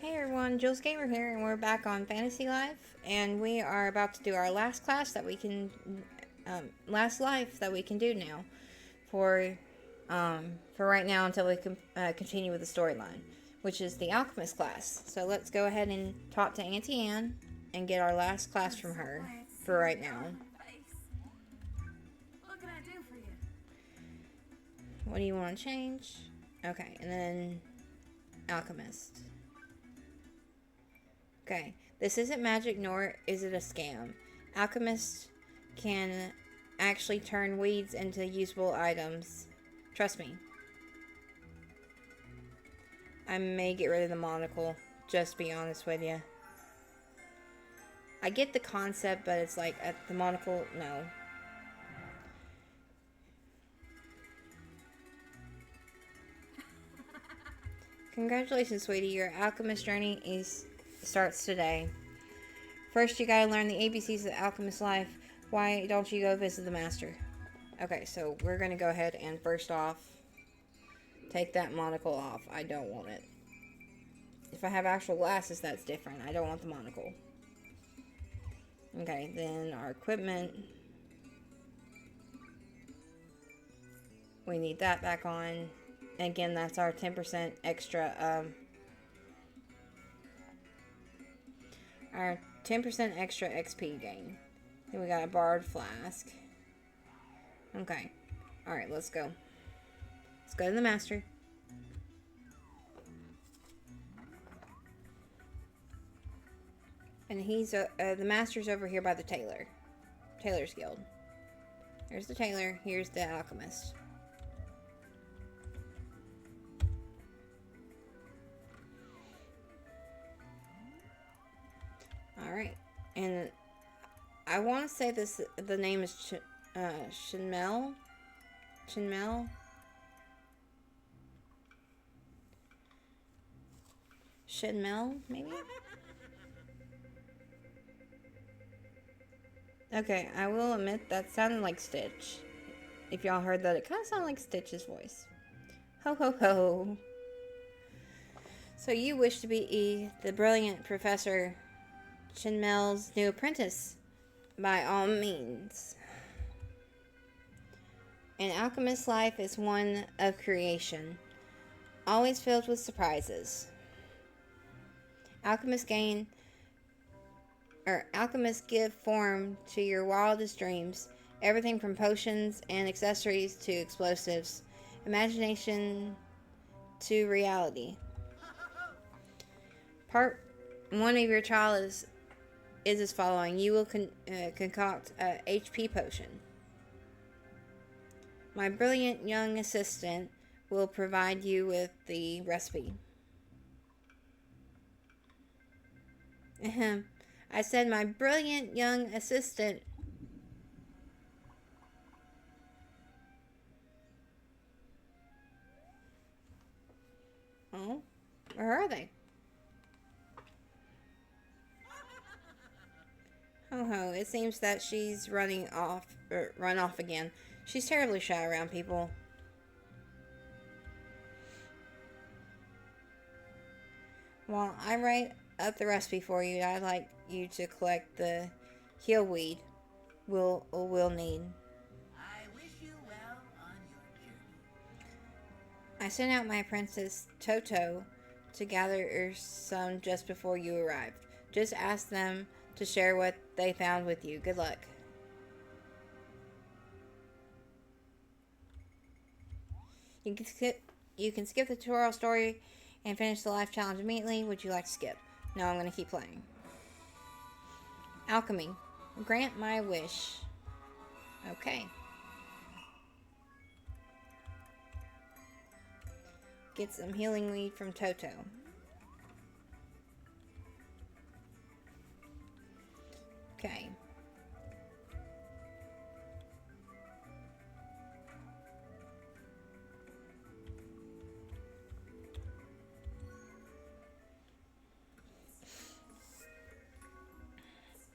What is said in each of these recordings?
Hey everyone, Jules Gamer here, and we're back on Fantasy Life, and we are about to do our last class that we can, last life that we can do now, for, for right now until we can continue with the storyline, which is the alchemist class. So let's go ahead and talk to Auntie Anne and get our last class from her for right now. What can I do for you? What do you want to change? Okay, and then alchemist. Okay, this isn't magic nor is it a scam. Alchemists can actually turn weeds into usable items. Trust me. I may get rid of the monocle, just to be honest with you. I get the concept, but it's like, at the monocle, no. Congratulations, sweetie. Your alchemist journey starts today. First, you gotta learn the ABCs of the alchemist life. Why don't you go visit the master? Okay, so we're gonna go ahead and first off, take that monocle off. I don't want it. If I have actual glasses, that's different. I don't want the monocle. Okay, then our equipment. We need that back on. And again, that's our 10% extra, our 10% extra XP gain. Then we got a barred flask. Okay. Alright, let's go. Let's go to the master. And he's, the master's over here by the tailor. Tailor's Guild. There's the tailor. Here's the alchemist. Alright. And I want to say this, the name is Chinmel. Chinmel. Chinmel, maybe? Okay, I will admit that sounded like Stitch. If y'all heard that, it kind of sounded like Stitch's voice. Ho ho ho. So you wish to be the brilliant Professor Chinmel's new apprentice? By all means. An alchemist's life is one of creation, always filled with surprises. Alchemists give form to your wildest dreams, everything from potions and accessories to explosives, imagination to reality. Part 1 of your trial is as following. You will concoct a HP potion. My brilliant young assistant will provide you with the recipe. I said my brilliant young assistant. Oh, where are they? Ho ho, it seems that she's run off again. She's terribly shy around people. While I write up the recipe for you, I'd like you to collect the heal weed we'll need. I wish you well on your journey. I sent out my apprentice Toto to gather some just before you arrived. Just ask them to share what they found with you. Good luck. You can skip the tutorial story and finish the life challenge immediately. Would you like to skip? No, I'm going to keep playing. Alchemy. Grant my wish. Okay. Get some healing weed from Toto. Okay.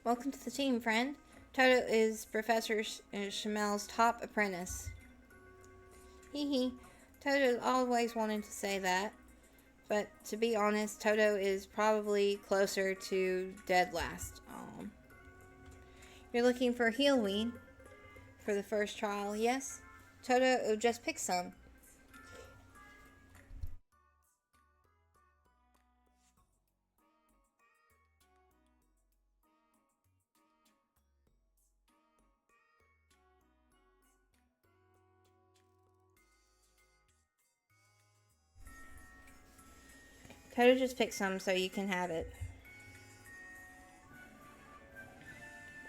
Welcome to the team, friend. Toto is Professor Chamel's top apprentice. Hee hee. Toto always wanted to say that. But to be honest, Toto is probably closer to dead last. You're looking for heelweed for the first trial, yes? Toto just pick some. Toto just pick some so you can have it.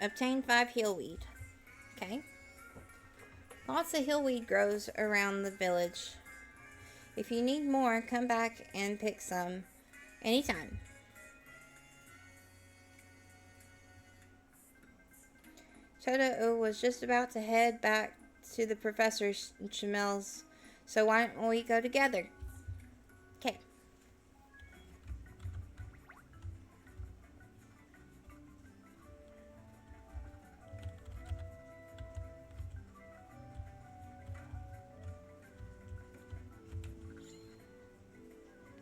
Obtain 5 heelweed. Okay. Lots of heelweed grows around the village. If you need more, come back and pick some anytime. Toto was just about to head back to the Professor Chamel's, so why don't we go together? Okay.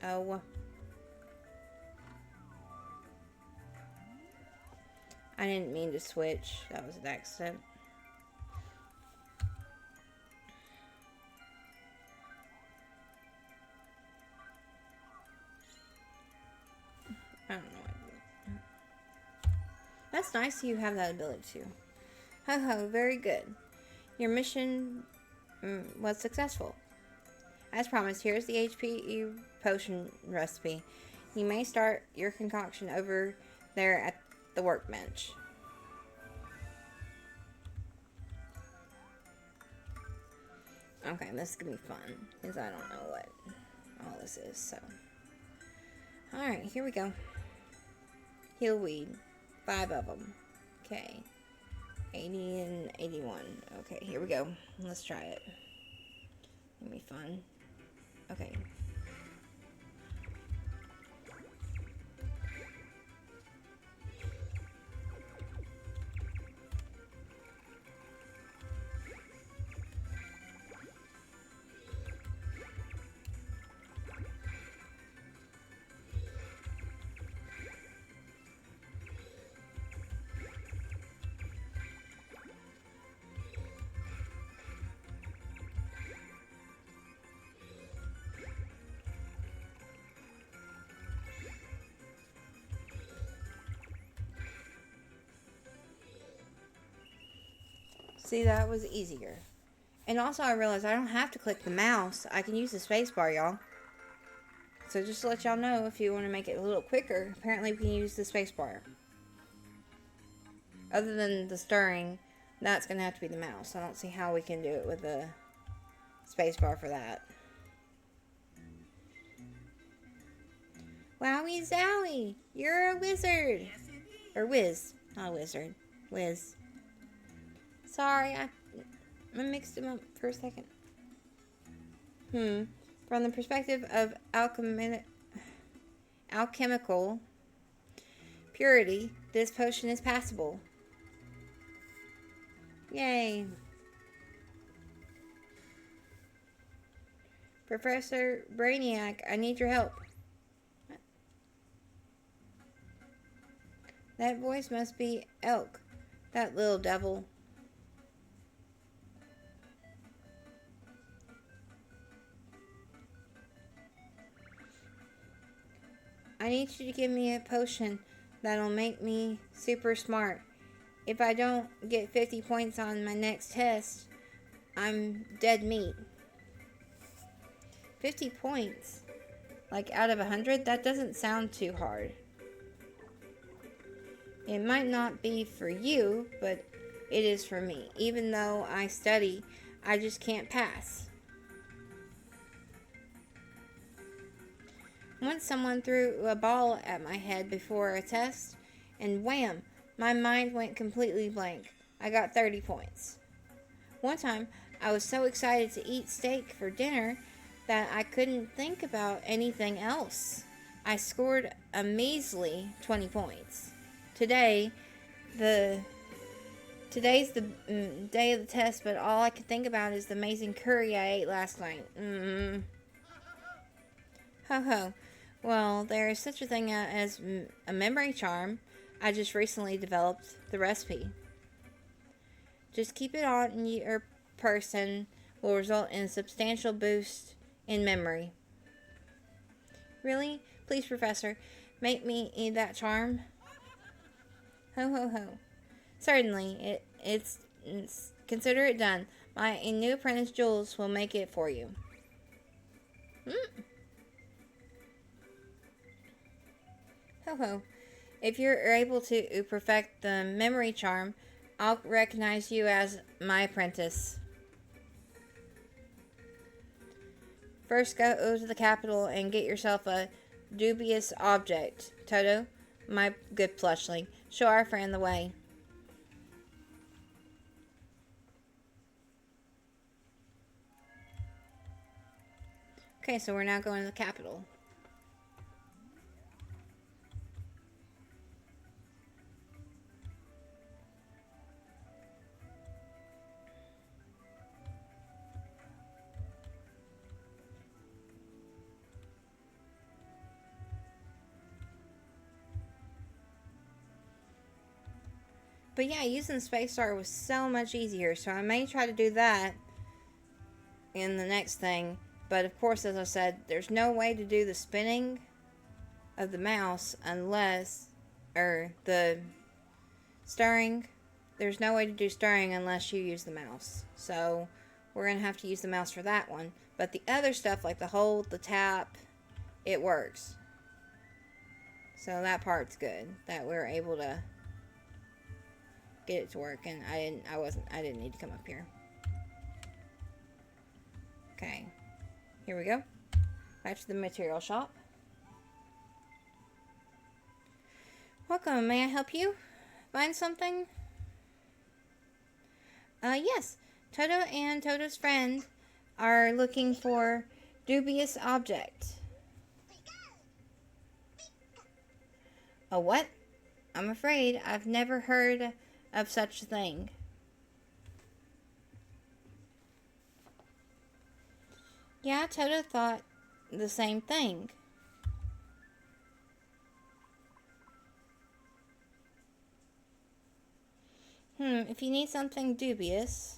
Oh. I didn't mean to switch. That was an accident. I don't know. That's nice you have that ability too. Ho ho, very good. Your mission was successful. As promised, here's the HPE potion recipe. You may start your concoction over there at the workbench. Okay, this is gonna be fun because I don't know what all this is. So, all right, here we go. Heelweed, 5 of them. Okay, 80 and 81. Okay, here we go. Let's try it. It'll be fun. Okay. See, that was easier. And also I realized I don't have to click the mouse. I can use the space bar, y'all. So just to let y'all know, if you want to make it a little quicker, apparently we can use the space bar. Other than the stirring, that's going to have to be the mouse. I don't see how we can do it with the space bar for that. Wowie zowie! You're a wizard! Yes, indeed. Or whiz. Not a wizard. Whiz. Sorry, I mixed them up for a second. From the perspective of alchemical purity, this potion is passable. Yay. Professor Brainiac, I need your help. That voice must be Elk, that little devil. I need you to give me a potion that'll make me super smart. If I don't get 50 points on my next test, I'm dead meat. 50 points? Like out of 100? That doesn't sound too hard. It might not be for you, but it is for me. Even though I study, I just can't pass. Once someone threw a ball at my head before a test, and wham, my mind went completely blank. I got 30 points. One time, I was so excited to eat steak for dinner that I couldn't think about anything else. I scored a measly 20 points. Today's the day of the test, but all I can think about is the amazing curry I ate last night. Ho ho. Well, there is such a thing as a memory charm. I just recently developed the recipe. Just keep it on your person will result in a substantial boost in memory. Really? Please, Professor, make me eat that charm. Ho ho ho. Certainly, it's consider it done. My new apprentice Jules will make it for you. Hmm. Ho ho. If you're able to perfect the memory charm, I'll recognize you as my apprentice. First, go to the capital and get yourself a dubious object. Toto, my good plushling, show our friend the way. Okay, so we're now going to the capital. But yeah, using the spacebar was so much easier, so I may try to do that in the next thing. But of course, as I said, there's no way to do the spinning of the mouse unless, or the stirring, there's no way to do stirring unless you use the mouse. So we're going to have to use the mouse for that one. But the other stuff, like the hold, the tap, it works. So that part's good, that we're able to get it to work, and I didn't need to come up here. Okay, here we go. Back to the material shop. Welcome, may I help you find something? Yes. Toto and Toto's friend are looking for dubious object. A what? I'm afraid I've never heard of such a thing. Yeah, Toto thought the same thing. If you need something dubious.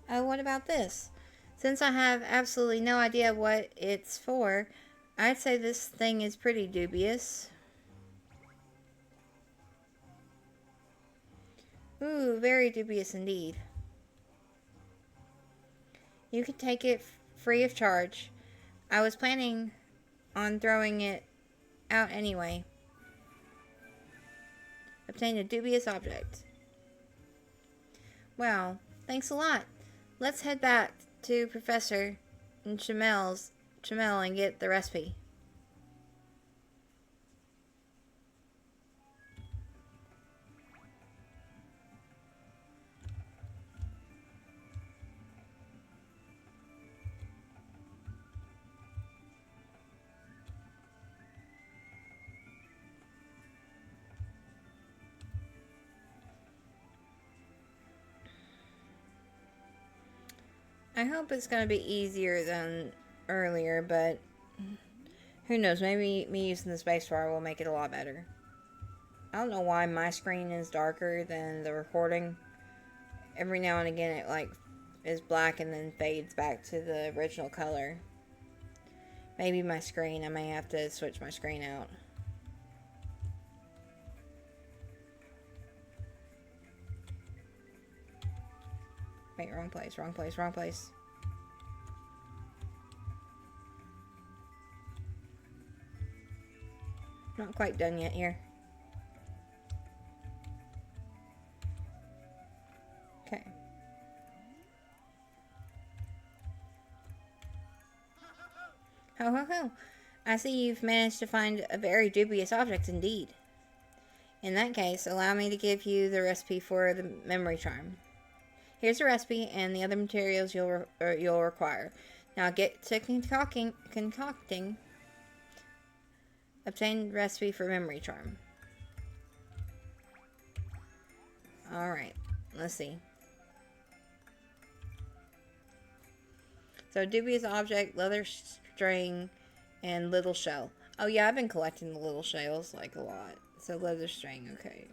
Oh, what about this? Since I have absolutely no idea what it's for, I'd say this thing is pretty dubious. Ooh, very dubious indeed. You can take it free of charge. I was planning on throwing it out anyway. Obtain a dubious object. Well, thanks a lot. Let's head back to Professor Chamel and get the recipe. I hope it's going to be easier than earlier, but who knows, maybe me using the spacebar will make it a lot better. I don't know why my screen is darker than the recording. Every now and again it like is black and then fades back to the original color. Maybe my screen, I may have to switch my screen out. Wait, wrong place, wrong place, wrong place. Not quite done yet here. Okay. Ho ho ho. I see you've managed to find a very dubious object indeed. In that case, allow me to give you the recipe for the memory charm. Here's the recipe and the other materials you'll require. Now get to concocting. Obtain recipe for memory charm. Alright, let's see. So, dubious object, leather string, and little shell. Oh yeah, I've been collecting the little shells, like, a lot. So, leather string, okay.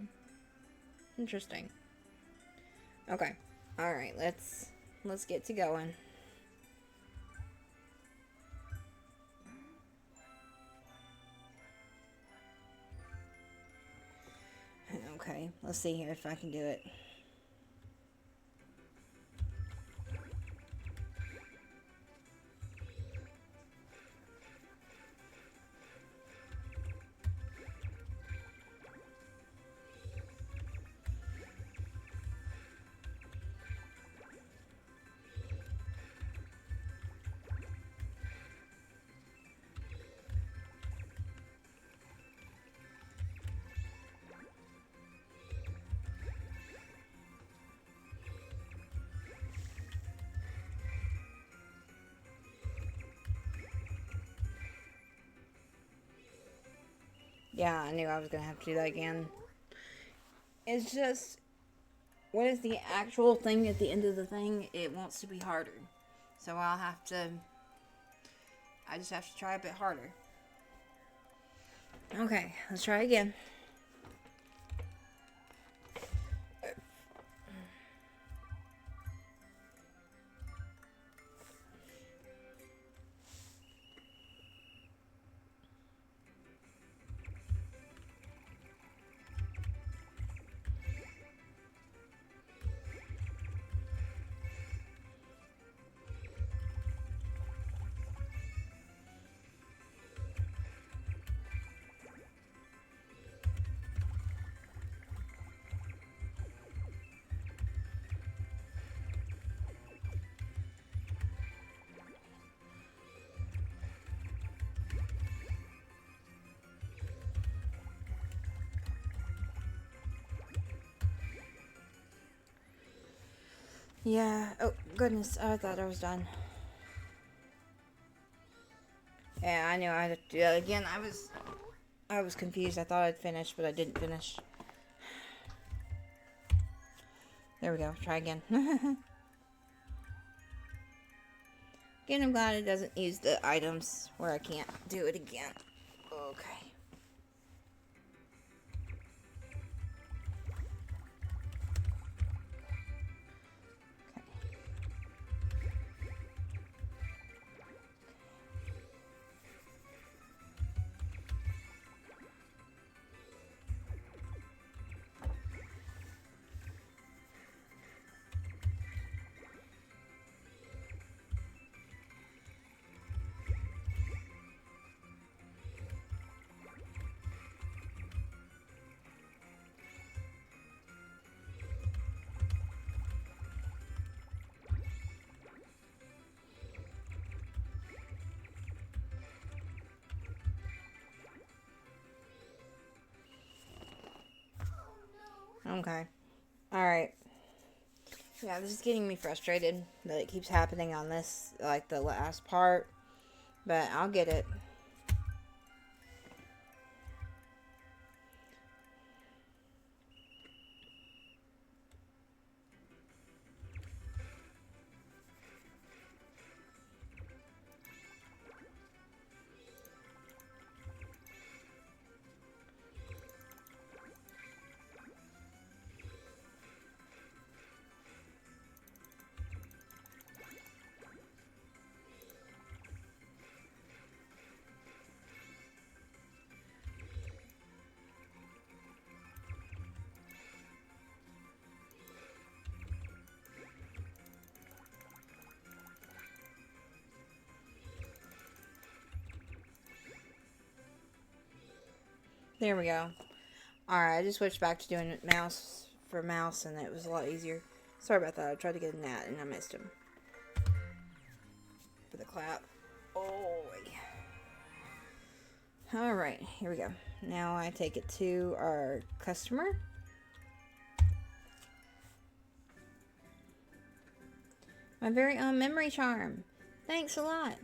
Interesting. Okay. Alright, let's get to going. Okay, let's see here if I can do it. Yeah, I knew I was gonna have to do that again. It's just, what is the actual thing at the end of the thing? It wants to be harder. So I just have to try a bit harder. Okay, let's try again. Yeah, oh goodness, I thought I was done. Yeah, I knew I had to do that again. I was confused. I thought I'd finished, but I didn't finish. There we go. Try again. Again, I'm glad it doesn't use the items where I can't do it again. Okay. Okay. Alright. Yeah, this is getting me frustrated that it keeps happening on this, like the last part. But I'll get it. There we go. Alright, I just switched back to doing mouse for mouse, and it was a lot easier. Sorry about that. I tried to get a gnat, and I missed him. For the clap. Oh, Alright, here we go. Now I take it to our customer. My very own memory charm. Thanks a lot.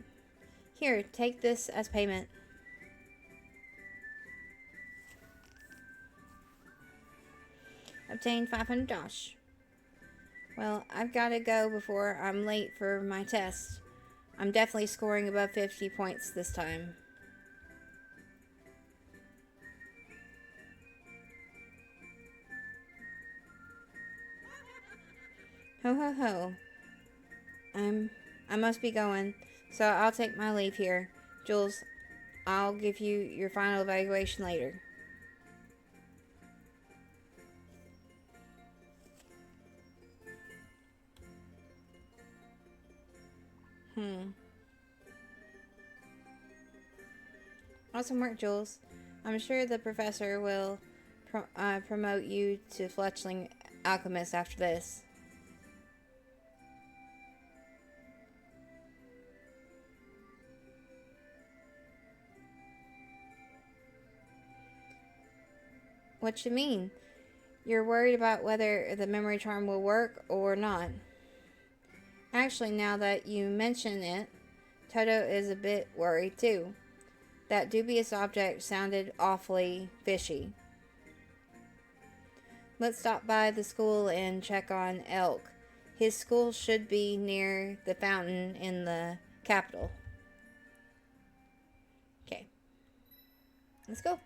Here, take this as payment. Obtained 500 dosh. Well, I've got to go before I'm late for my test. I'm definitely scoring above 50 points this time. Ho ho ho. I must be going, so I'll take my leave here. Jules, I'll give you your final evaluation later. Awesome work, Jules. I'm sure the professor will promote you to fledgling alchemist after this. What you mean? You're worried about whether the memory charm will work or not. Actually, now that you mention it, Toto is a bit worried too. That dubious object sounded awfully fishy. Let's stop by the school and check on Elk. His school should be near the fountain in the capital. Okay. Let's go.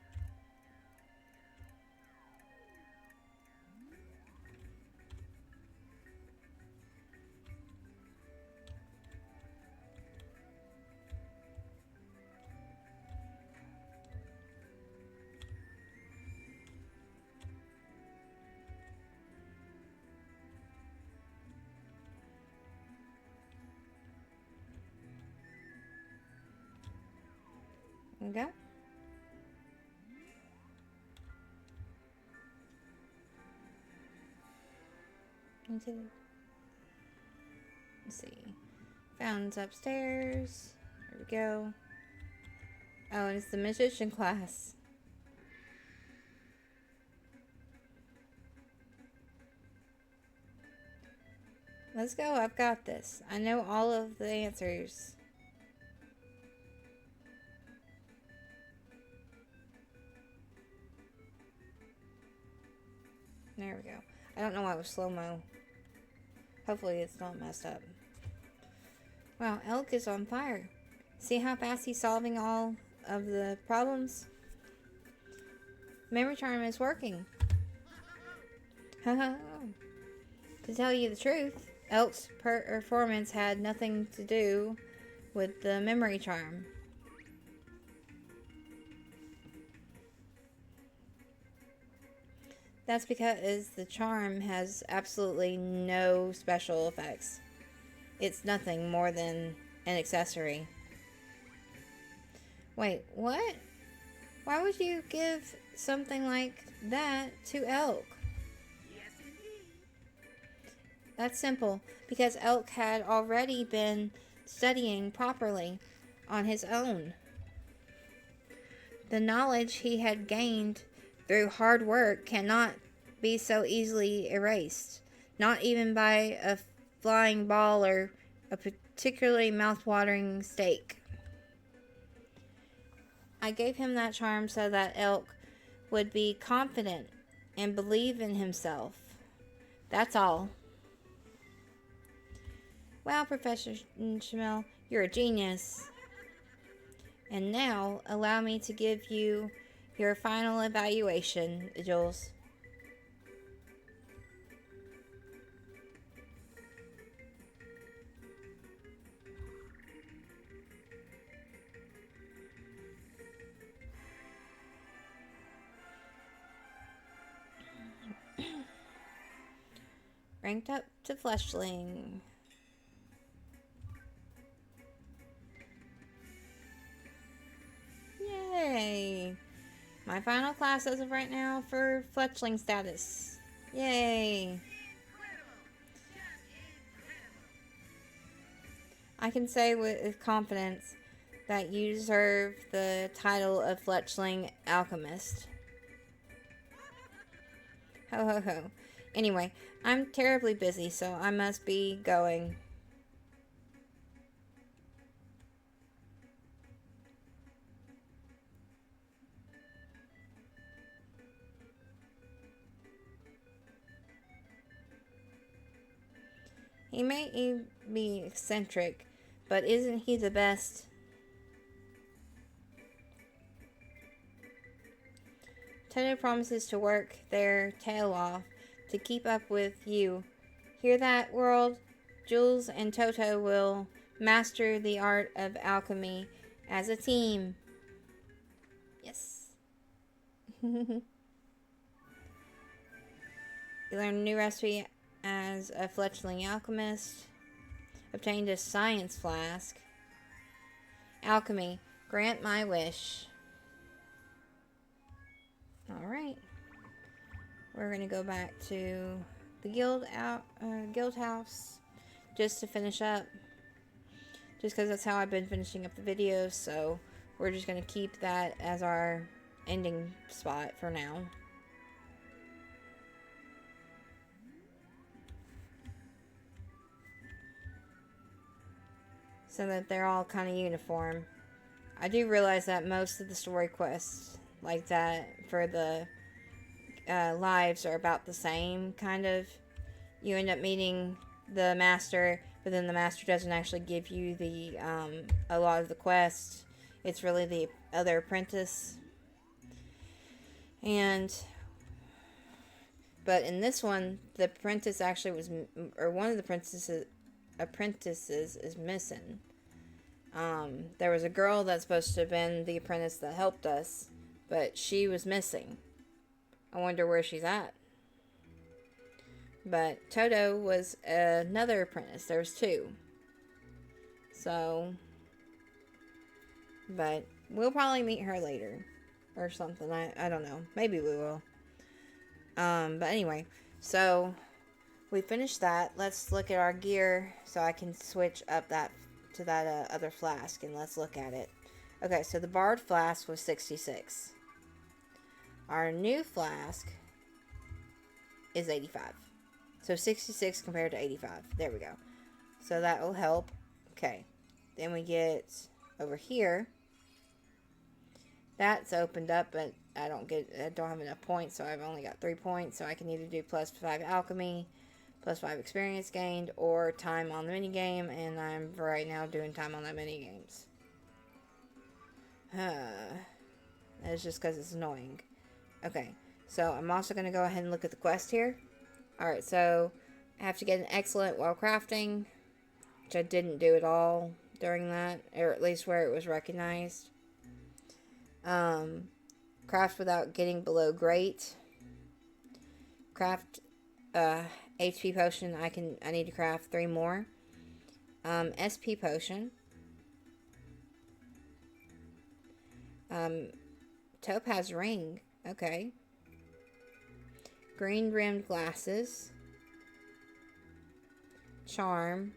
Go. Let's see. Fountains upstairs. There we go. Oh, and it's the magician class. Let's go. I've got this. I know all of the answers. There we go. I don't know why it was slow-mo. Hopefully it's not messed up. Wow, Elk is on fire. See how fast he's solving all of the problems? Memory charm is working. To tell you the truth, Elk's performance had nothing to do with the memory charm. That's because the charm has absolutely no special effects. It's nothing more than an accessory. Wait, what? Why would you give something like that to Elk? Yes, indeed. That's simple, because Elk had already been studying properly on his own. The knowledge he had gained through hard work cannot be so easily erased, not even by a flying ball or a particularly mouth-watering steak. I gave him that charm so that Elk would be confident and believe in himself. That's all. Wow, Professor Schmel, you're a genius. And now, allow me to give you your final evaluation, Jules. Ranked up to Fleshling. Yay! My final class as of right now for fletchling status. Yay! Incredible. Just incredible. I can say with confidence that you deserve the title of fletchling alchemist. Ho ho ho. Anyway, I'm terribly busy, so I must be going. He may be eccentric, but isn't he the best? Toto promises to work their tail off to keep up with you. Hear that, world? Jules and Toto will master the art of alchemy as a team. Yes. You learned a new recipe as a fletchling alchemist. Obtained a science flask. Alchemy, grant my wish. Alright. We're going to go back to the guild house just to finish up. Just because that's how I've been finishing up the videos, so we're just going to keep that as our ending spot for now. So that they're all kind of uniform. I do realize that most of the story quests like that for the lives are about the same, kind of. You end up meeting the master, but then the master doesn't actually give you the a lot of the quests. It's really the other apprentice. But in this one, the apprentice actually was, or one of the apprentices is missing. There was a girl that's supposed to have been the apprentice that helped us, but she was missing. I wonder where she's at. But Toto was another apprentice. There was two. So, but we'll probably meet her later or something. I don't know. Maybe we will. But anyway, so we finished that. Let's look at our gear so I can switch up that to that other flask, and let's look at it. Okay, so the barred flask was 66. Our new flask is 85. So 66 compared to 85. There we go. So that will help. Okay. Then we get over here. That's opened up, but I don't have enough points, so I've only got 3 points. So I can either do +5 alchemy, +5 experience gained, or time on the minigame, and I'm right now doing time on the minigames. That's just because it's annoying. Okay, so I'm also going to go ahead and look at the quest here. Alright, so I have to get an excellent while crafting, which I didn't do at all during that, or at least where it was recognized. Craft without getting below great. Craft HP potion. I need to craft 3 more. SP potion. Topaz ring. Okay. Green rimmed glasses. Charm.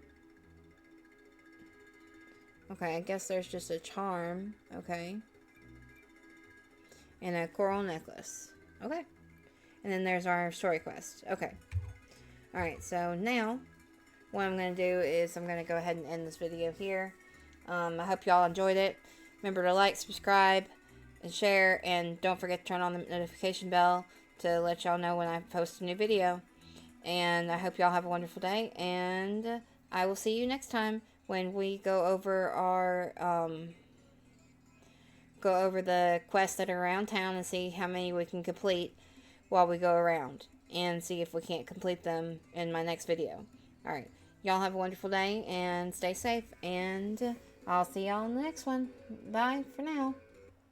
Okay, I guess there's just a charm. Okay. And a coral necklace. Okay. And then there's our story quest. Okay. Alright, so now what I'm going to do is I'm going to go ahead and end this video here. I hope y'all enjoyed it. Remember to like, subscribe, and share. And don't forget to turn on the notification bell to let y'all know when I post a new video. And I hope y'all have a wonderful day. And I will see you next time when we go over our the quests that are around town and see how many we can complete while we go around, and see if we can't complete them in my next video. Alright, y'all have a wonderful day and stay safe, and I'll see y'all in the next one. Bye for now.